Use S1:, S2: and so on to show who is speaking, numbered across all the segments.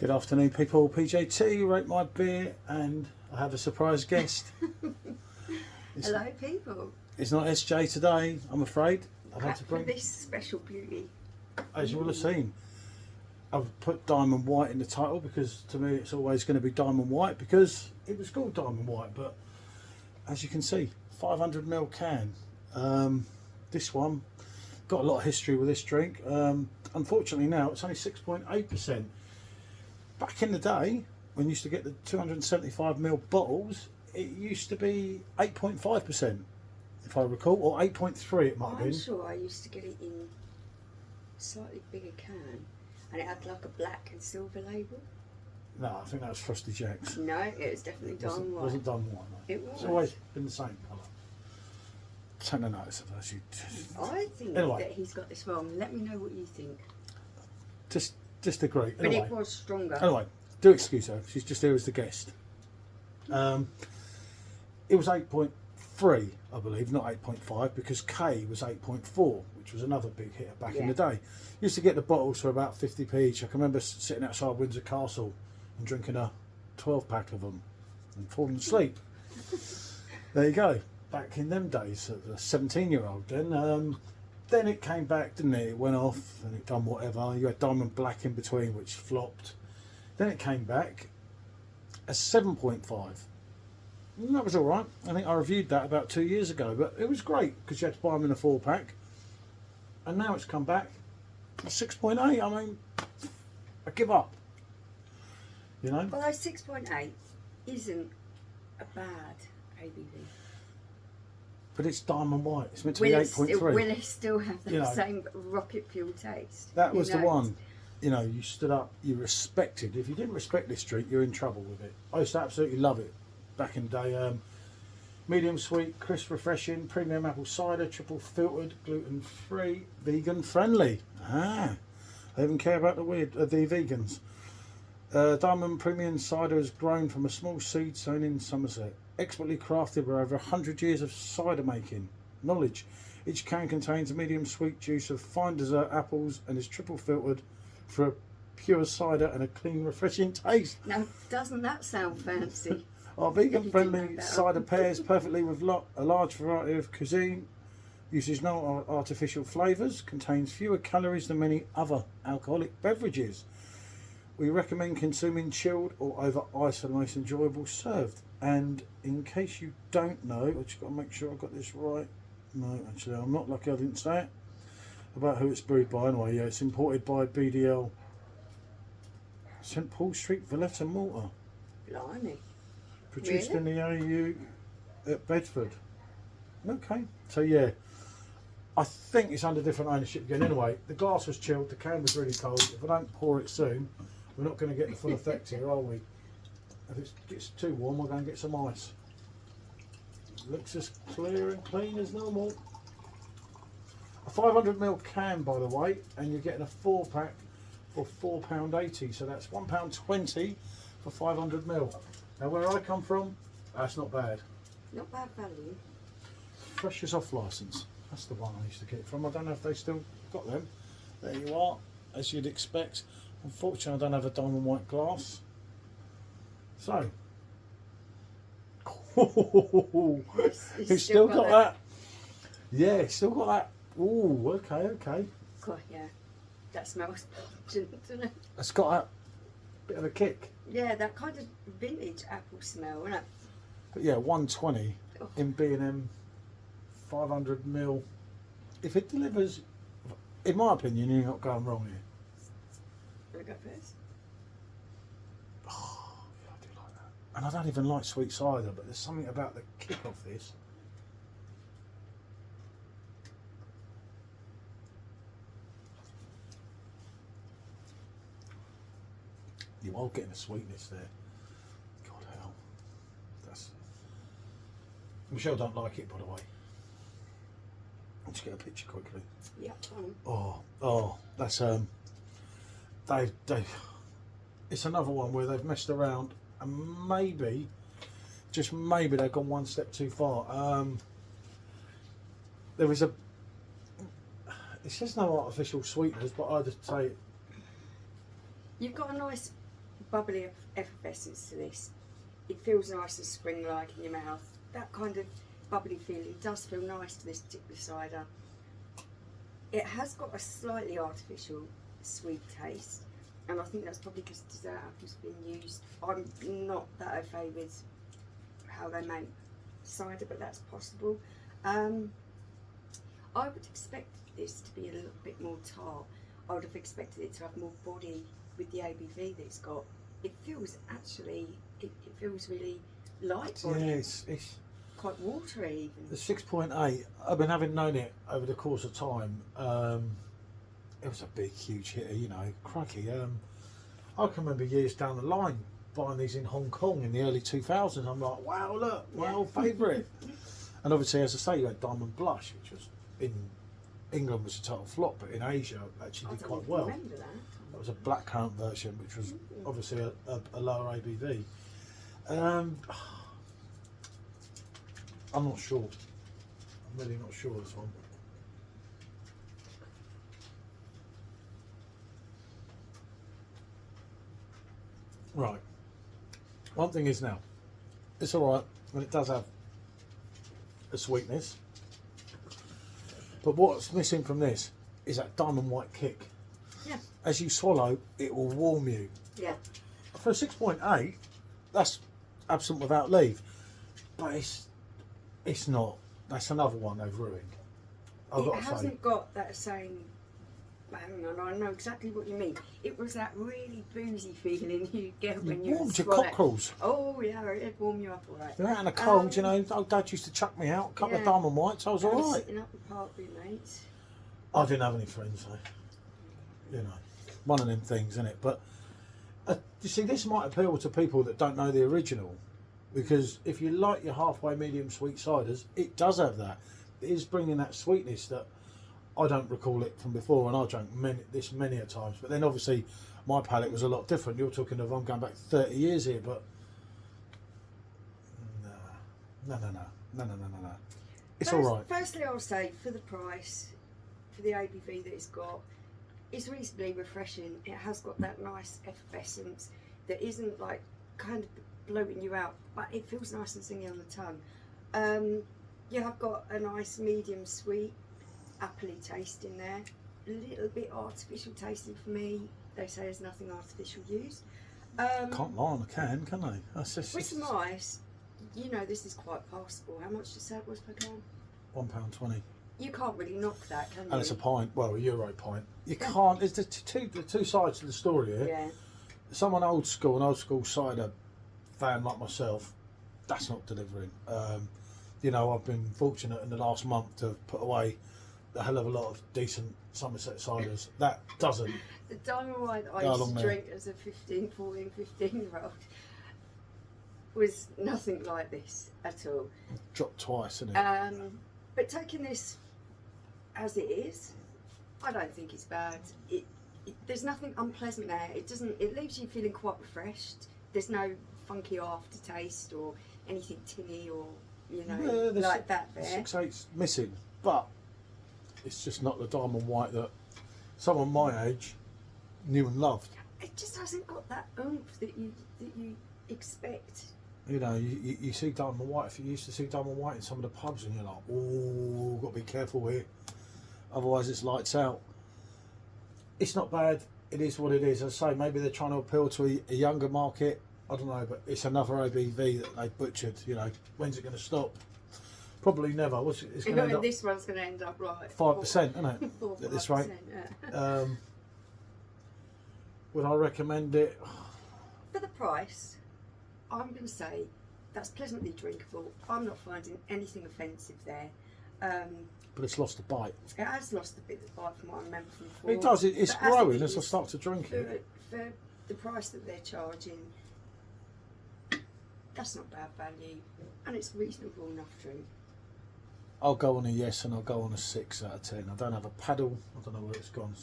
S1: Good afternoon, people. PJT, rate my beer, and I have a surprise guest.
S2: Hello, people.
S1: It's not SJ today, I'm afraid. I've had to
S2: For
S1: bring,
S2: this special beauty.
S1: as you will have seen, I've put Diamond White in the title because to me it's always going to be Diamond White because it was called Diamond White. But as you can see, 500ml can. This one got a lot of history with this drink. Unfortunately, now it's only 6.8%. Back in the day, when you used to get the 275ml bottles, it used to be 8.5%, if I recall, or 8.3 it might have been.
S2: I'm sure I used to get it in a slightly bigger can, and it had like a black and silver label.
S1: No, I think that was Frosty Jacks.
S2: No, it was definitely Diamond White.
S1: Wasn't Diamond White, no.
S2: It was.
S1: It's always been the same colour. Take a notice of those.
S2: I think
S1: Anyway.
S2: that he's got this wrong. Let me know what you think.
S1: Just agree.
S2: But
S1: Anyway.
S2: it was stronger.
S1: Anyway, do excuse her. She's just here as the guest. It was 8.3, I believe, not 8.5, because K was 8.4, which was another big hitter back in the day. Used to get the bottles for about 50p each. I can remember sitting outside Windsor Castle and drinking a 12-pack of them and falling asleep. There you go. Back in them days, as a 17-year-old then it came back, didn't it? It went off and it done whatever. You had Diamond Black in between, which flopped. Then it came back as 7.5. And that was all right. I think I reviewed that about 2 years ago, but it was great because you had to buy them in a 4-pack. And now it's come back at 6.8. I mean, I give up. You know?
S2: Although 6.8 isn't a bad ABV.
S1: But it's Diamond White. It's meant to be 8.3.
S2: Will it still have the
S1: You know,
S2: same rocket fuel taste?
S1: That was the one. You know, you stood up, you respected. If you didn't respect this drink, you're in trouble with it. I used to absolutely love it back in the day. Medium sweet, crisp, refreshing, premium apple cider, triple filtered, gluten free, vegan friendly. I even care about the vegans. Diamond Premium Cider is grown from a small seed sown in Somerset. Expertly crafted with over 100 years of cider making knowledge. Each can contains a medium sweet juice of fine dessert apples and is triple filtered for a pure cider and a clean, refreshing taste.
S2: Now, doesn't that sound fancy?
S1: Our vegan friendly cider pairs perfectly with a large variety of cuisine, uses no artificial flavours, contains fewer calories than many other alcoholic beverages. We recommend consuming chilled or over ice for the most enjoyable served. And in case you don't know, I've just got to make sure I got this right. No, actually I'm not lucky I didn't say it. About who it's brewed by anyway. Yeah, it's imported by BDL St Paul Street, Valletta, Malta.
S2: Blimey.
S1: Produced in the AU at Bedford. Okay, so yeah, I think it's under different ownership again. Anyway, the glass was chilled, the can was really cold. If I don't pour it soon, we're not going to get the full effect here, are we? If it gets too warm, we'll go and get some ice. Looks as clear and clean as normal. A 500ml can, by the way, and you're getting a 4-pack for £4.80, so that's £1.20 for 500ml. Now, where I come from, that's not bad.
S2: Not bad value.
S1: Fresh as off licence. That's the one I used to get from. I don't know if they still got them. There you are, as you'd expect. Unfortunately, I don't have a Diamond White glass. So, it's still got that. Yeah, it's still got that. Ooh, okay.
S2: God, yeah. That smells pungent, doesn't it?
S1: It's got that bit of a kick.
S2: Yeah, that kind of vintage apple smell, isn't it?
S1: But yeah, 120 in B&M 500ml. If it delivers, in my opinion, you're not going wrong here.
S2: Wanna go first?
S1: Oh, yeah, I do like that. And I don't even like sweet cider, but there's something about the kick of this. You are getting a sweetness there. God hell. That's... Michelle don't like it, by the way. I'll just get a picture quickly.
S2: Yeah.
S1: Oh, that's they've it's another one where they've messed around and maybe, just maybe, they've gone one step too far. There was a, it says no artificial sweeteners, but I just say
S2: You've got a nice bubbly effervescence to this. It feels nice and spring-like in your mouth. That kind of bubbly feeling does feel nice to this particular cider. It has got a slightly artificial sweet taste, and I think that's probably because dessert apple's been used. I'm not that au fait with how they make cider, but that's possible. I would expect this to be a little bit more tart. I would have expected it to have more body with the ABV that it's got. It feels actually, it feels really light body.
S1: Yeah, it's
S2: Quite watery even.
S1: the 6.8. I've been having known it over the course of time. It was a big, huge hitter, you know. Crikey. I can remember years down the line buying these in Hong Kong in the early 2000s. I'm like, wow, look, my old favourite. And obviously, as I say, you had Diamond Blush, which was in England was a total flop, but in Asia actually did quite well.
S2: Remember that?
S1: That was a blackcurrant version, which was obviously a lower ABV. I'm not sure. I'm really not sure this one. Right. One thing is now, it's all right, and it does have a sweetness. But what's missing from this is that diamond white kick.
S2: Yeah.
S1: As you swallow, it will warm you.
S2: Yeah.
S1: For a 6.8, that's absent without leave. But it's not. That's another one they've ruined. I've got to
S2: It
S1: say.
S2: hasn't got that same, hang on, I know exactly what you mean. It was that really boozy feeling you get when you
S1: warmed your
S2: swallow.
S1: cockerels.
S2: Oh yeah, it'd warm you up all right.
S1: You're out in the cold, you know. Old Dad used to chuck me out, a couple of
S2: Yeah.
S1: diamond whites. I was all right.
S2: Sitting up the park with mates.
S1: I didn't have any friends, so you know, one of them things, isn't it? But you see, this might appeal to people that don't know the original, because if you like your halfway medium sweet ciders, it does have that. It is bringing that sweetness that I don't recall it from before, and I drank this many a times. But then obviously my palate was a lot different. You're talking of I'm going back 30 years here, but no. It's all right.
S2: Firstly, I'll say for the price, for the ABV that it's got, it's reasonably refreshing. It has got that nice effervescence that isn't like kind of bloating you out, but it feels nice and zingy on the tongue. Yeah, I've got a nice medium sweet, appley taste in there. A little bit artificial tasting for me. They say there's nothing artificial used.
S1: Can't lie on a can they? That's just
S2: Which is nice. You know, this is quite passable. How much did you say it was per can?
S1: £1.20.
S2: You can't really knock that, can you?
S1: And it's a pint, well, a Euro pint. You can't. There's the two sides to the story here.
S2: Yeah.
S1: Someone an old school cider fan like myself, that's not delivering. You know, I've been fortunate in the last month to put away a hell of a lot of decent Somerset ciders. That doesn't.
S2: The diamond white that I
S1: Go
S2: used
S1: along
S2: to
S1: there.
S2: drink as a 15-year-old was nothing like this at all.
S1: Dropped twice, isn't it?
S2: But taking this as it is, I don't think it's bad. There's nothing unpleasant there. It leaves you feeling quite refreshed. There's no funky aftertaste or anything tinny or like that there.
S1: 6.8's missing, but it's just not the diamond white that someone my age knew and loved.
S2: It just hasn't got that oomph that you expect.
S1: You know, you see diamond white. If you used to see diamond white in some of the pubs, and you're like, oh, got to be careful here, otherwise it's lights out. It's not bad. It is what it is. As I say, maybe they're trying to appeal to a younger market. I don't know, but it's another ABV that they butchered. You know, when's it going to stop? Probably never. It's going to end up
S2: This one's going to end up like
S1: 5%, isn't it?
S2: 4,
S1: At this rate.
S2: Yeah.
S1: Would I recommend it?
S2: For the price, I'm going to say that's pleasantly drinkable. I'm not finding anything offensive there.
S1: But it's lost a bite.
S2: It has lost a bit of bite from what I remember from before.
S1: It does. It's
S2: But as
S1: growing
S2: it
S1: as I
S2: is,
S1: start to drink it.
S2: For the price that they're charging, that's not bad value, and it's reasonable enough drink.
S1: I'll go on a yes, and I'll go on a 6 out of 10. I don't have a paddle. I don't know where it's gone.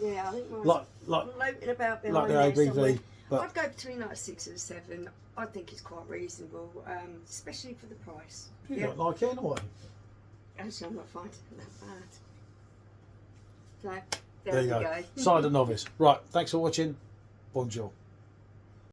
S2: Yeah, I think mine's
S1: Like
S2: floating about behind
S1: like the
S2: there
S1: ABV,
S2: somewhere.
S1: but
S2: I'd go between like a 6 and a 7. I think it's quite reasonable, especially for the price.
S1: you don't like it anyway.
S2: Actually, I'm not finding it that bad. So,
S1: There you go. Cider novice. Right. Thanks for watching. Bonjour.